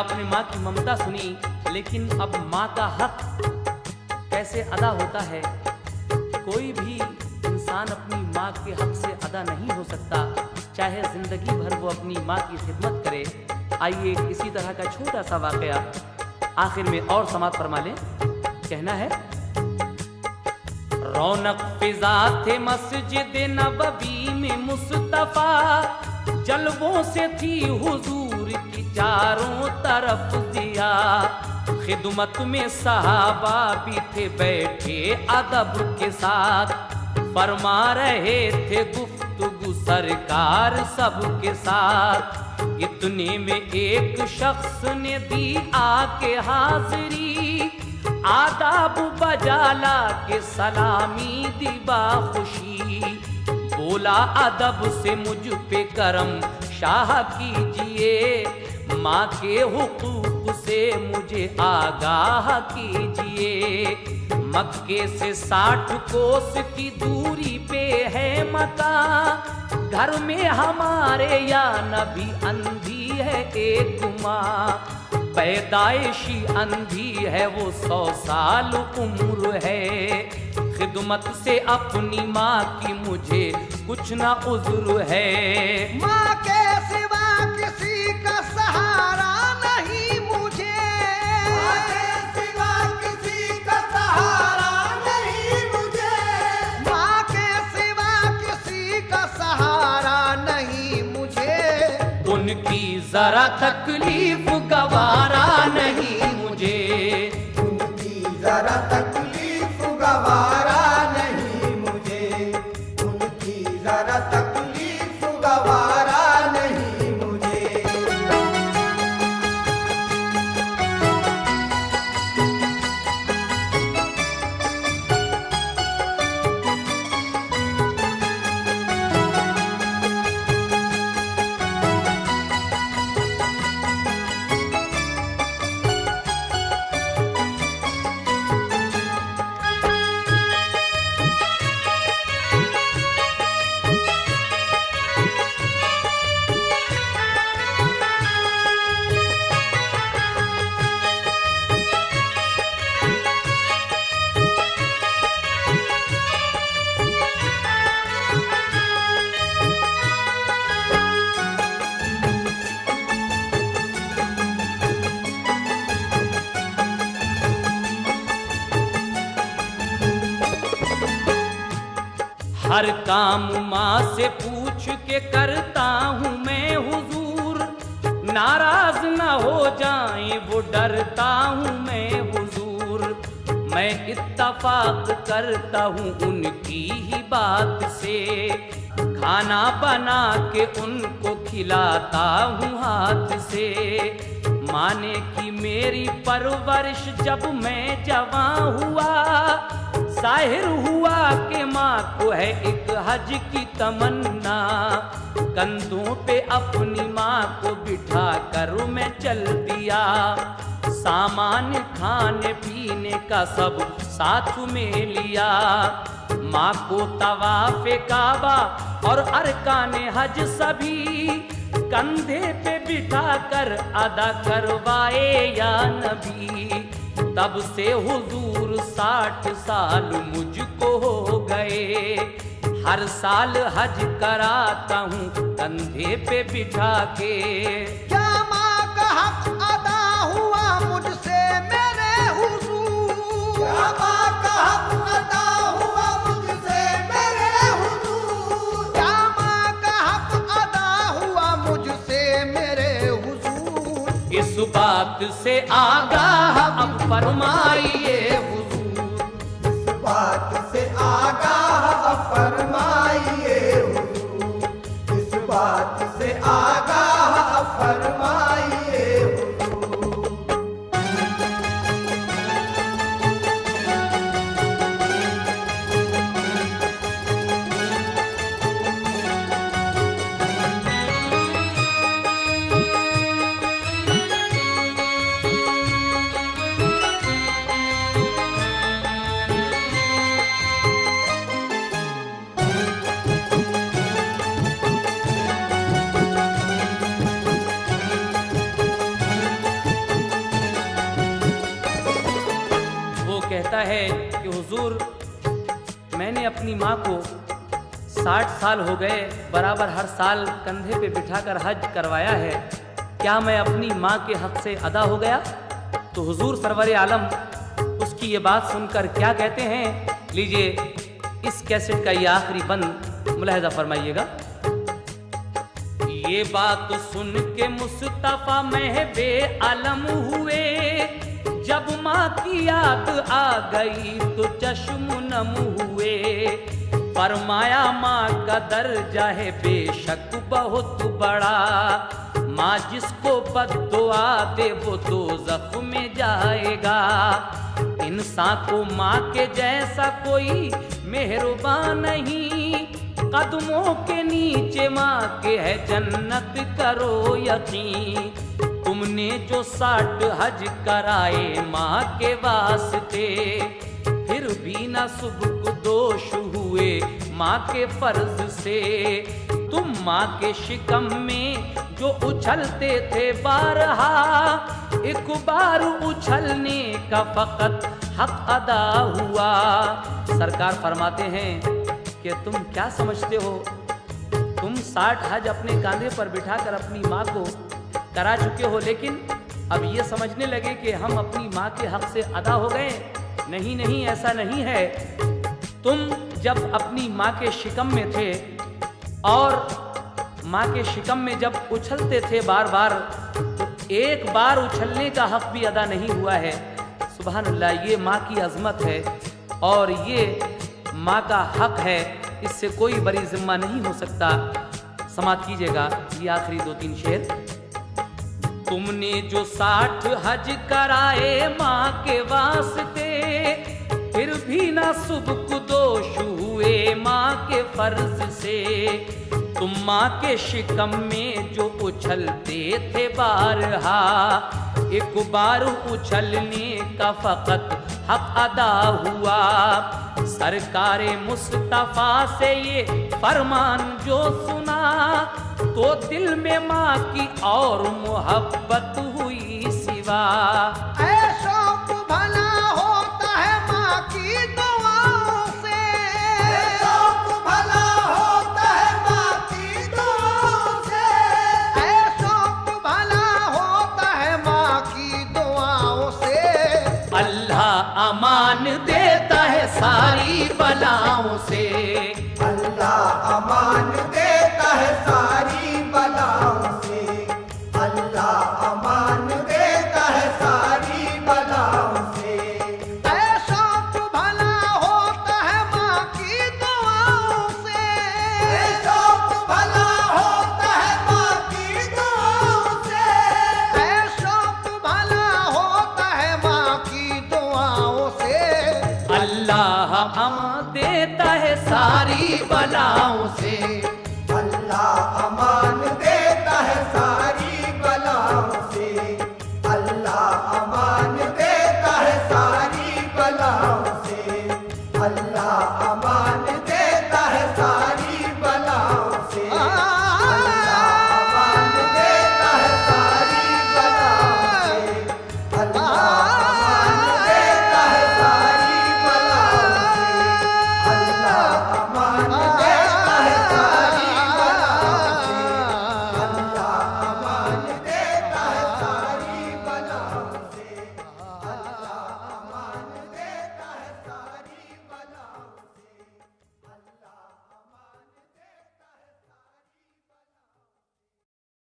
आपने माँ की ममता सुनी, लेकिन अब माँ का हक कैसे अदा होता है? कोई भी इंसान अपनी माँ के हक से अदा नहीं हो सकता, चाहे जिंदगी भर वो अपनी माँ की खिदमत करे। आइए इसी तरह का छोटा सा वाकया आखिर में और समाप्त फरमा लें। कहना है, रौनक फिजा थे मस्जिद नबवी में मुस्तफा, जलवों से थी हुजूर की चारों तरफ दिया, खिदमत में सहाबा भी थे बैठे अदब के साथ, फरमा रहे थे गुफ्तगू सरकार सबके साथ। इतने में एक शख्स ने दी आके हाजिरी, आदाब बजाला के सलामी दी बाखुशी, बोला अदब से मुझ पे करम शाह कीजिए, माँ के हुकूक से मुझे आगाह कीजिए। मक्के से 60 कोस की दूरी पे है मकान, घर में हमारे या नबी अंधी है एक माँ, पैदाइशी अंधी है वो 100 साल उम्र है, खिदमत से अपनी माँ की मुझे कुछ ना उज़्र है। माँ के सिवा किसी का सहारा नहीं मुझे, माँ के सिवा किसी का सहारा नहीं मुझे, माँ के सिवा किसी का सहारा नहीं मुझे, उनकी जरा तकलीफ गवारा नहीं मुझे, उनकी जरा तकलीफ गवारा नहीं मुझे, उनकी जरा तकलीफ गवारा नहीं मुझे। हर काम माँ से पूछ के करता हूँ मैं हुजूर, नाराज ना हो जाए वो डरता हूँ मैं हुजूर, मैं इत्तफाक करता हूँ उनकी ही बात से, खाना बना के उनको खिलाता हूँ हाथ से, माने की मेरी परवरिश जब मैं जवां हुआ, जाहिर हुआ कि माँ को है एक हज की तमन्ना, कंधों पे अपनी माँ को बिठा कर मैं चल दिया, सामान खाने पीने का सब साथ में लिया, माँ को तवाफ़े काबा और अरकाने हज सभी कंधे पे बिठा कर अदा करवाए या नबी, तब से हुजूर 60 साल मुझको हो गए, हर साल हज कराता हूँ कंधे पे बिठा के। क्या माँ का हक अदा हुआ मुझसे मेरे हुजूर, क्या माँ का हक अदा हुआ मुझसे मेरे हुजूर, क्या माँ का हक अदा हुआ मुझसे मेरे हुजूर, इस बात से आगाह अब फरमाइए हुजूर, इस बात से आगाह अब फरमाइए हुजूर, इस बात से आगाह अब फरमाइए हुजूर। कहता है कि हुजूर, मैंने अपनी माँ को 60 साल हो गए, बराबर हर साल कंधे पे बिठाकर हज करवाया है, क्या मैं अपनी माँ के हक से अदा हो गया? तो हुजूर सरवर आलम उसकी ये बात सुनकर क्या कहते हैं, लीजिए इस कैसेट का ये आखिरी बंद मुलाहिजा फरमाइएगा। ये बात सुन के मुस्तफा महबे आलम हुए, जब माँ की याद आ गई तो चश्म नम हुए। फरमाया माँ का दर्जा है बेशक बहुत बड़ा, माँ जिसको बद्दुआ दे वो दोज़ख में जाएगा। इंसान को माँ के जैसा कोई मेहरबान नहीं, कदमों के नीचे माँ के है जन्नत करो यकीन। तुमने जो 60 हज कराए माँ के वास्ते, फिर भी ना सुबह दोष हुए माँ के फर्ज से। तुम माँ के शिकम में जो उछलते थे बारहा, एक बार उछलने का फकत हक अदा हुआ। सरकार फरमाते हैं कि तुम क्या समझते हो, तुम 60 हज अपने कांधे पर बिठाकर अपनी माँ को करा चुके हो, लेकिन अब ये समझने लगे कि हम अपनी माँ के हक से अदा हो गए। नहीं नहीं, ऐसा नहीं है। तुम जब अपनी माँ के शिकम में थे और माँ के शिकम में जब उछलते थे बार बार, तो एक बार उछलने का हक भी अदा नहीं हुआ है। सुभान अल्लाह, ये माँ की अजमत है और ये माँ का हक है, इससे कोई बड़ी जिम्मा नहीं हो सकता। समाप्त कीजिएगा ये आखिरी 2-3 शेर। तुमने जो 60 हज कराए माँ के वास्ते, फिर भी ना सुबह दोष हुए माँ के फर्ज से। तुम माँ के शिकम में जो उछलते थे बारहा, एक बार उछलने का फकत हक अदा हुआ। सरकारे मुस्तफा से ये फरमान जो सुना, तो दिल में माँ की और मोहब्बत हुई सिवा। ऐसा तो भला होता है माँ की दुआओं से, ऐसा तो भला होता है माँ की दुआओं से, ऐसा तो भला होता है माँ की दुआओं से। अल्लाह अमान देता है सारी बलाओं से, अल्लाह अमान देता है सारी बलाओं से, अल्लाह अमान देता है सारी बलाओं से। ऐसा तो भला होता है माँ की दुआओं से, ऐसा तो भला होता है माँ की दुआओं से, ऐसा तो भला होता है माँ की दुआओं से। अल्लाह अमान देता है सारी बलाओं से।